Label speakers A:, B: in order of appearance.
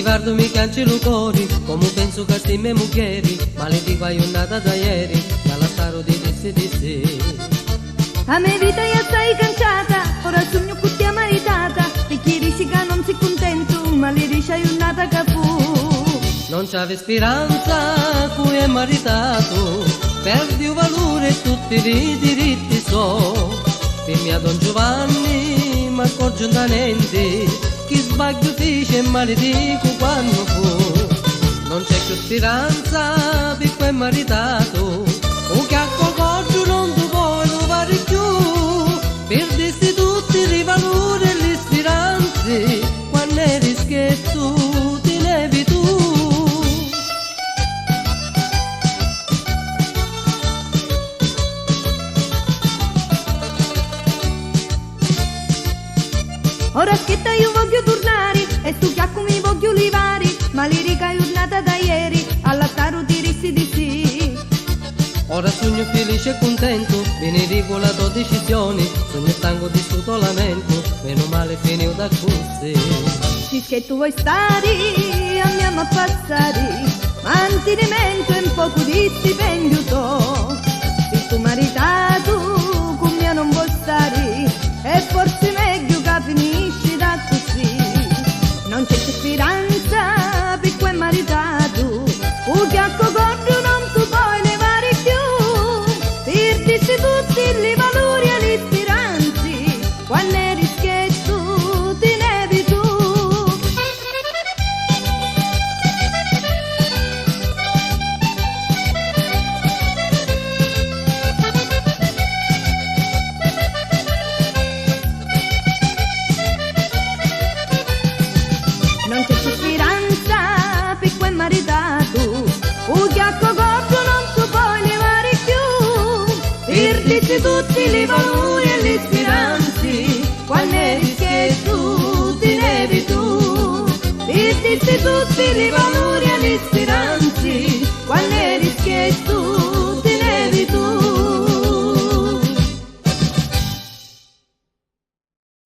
A: ricordo mi cancello cuori, come penso che sti me mucchieri, ma le dico hai nata da ieri, dalla staro di sì.
B: A me vita io stai canciata, ora sogno con te maritata, e chi dici che non sei contento, ma le dici hai nata che fu.
A: Non c'ave speranza, cui è maritato, perdi un valore e tutti i diritti so. Fimmi a Don Giovanni, ma accorgo da niente, chi sbaglio dice e maledico quando fu. Non c'è più speranza, per quel maritato, o che a cocoggio non tu puoi trovare più. Perdisti tutti i valori e le speranze, quando eri scherzo ti levi tu.
B: Ora schietta io voglio tornare, e tu chiacco mi voglio livare, ma l'irica è giornata da ieri, alla taro ti rissi di sì.
A: Ora sogno felice e contento, benedico la tua decisione, sogno stanco di sto lamento, meno male finito da così.
B: Sì che tu vuoi stare, andiamo a passare, mantenimento e un poco di stipendio to. Se tu maritato, con me non vuoi stare, e forse meglio che finisci da così. Non c'è più speranza per quel maritato, o che a cocordo non tu puoi levare più. Perdisi tutti i valori e le speranze, quando eri scherzo ti nevi tu. Non c'è più speranza per quel maritato, o che a cocordo non tu puoi levare più. Perdisi tutti i valori e le speranze, quando eri scherzo ti nevi tu. Perdisi tutti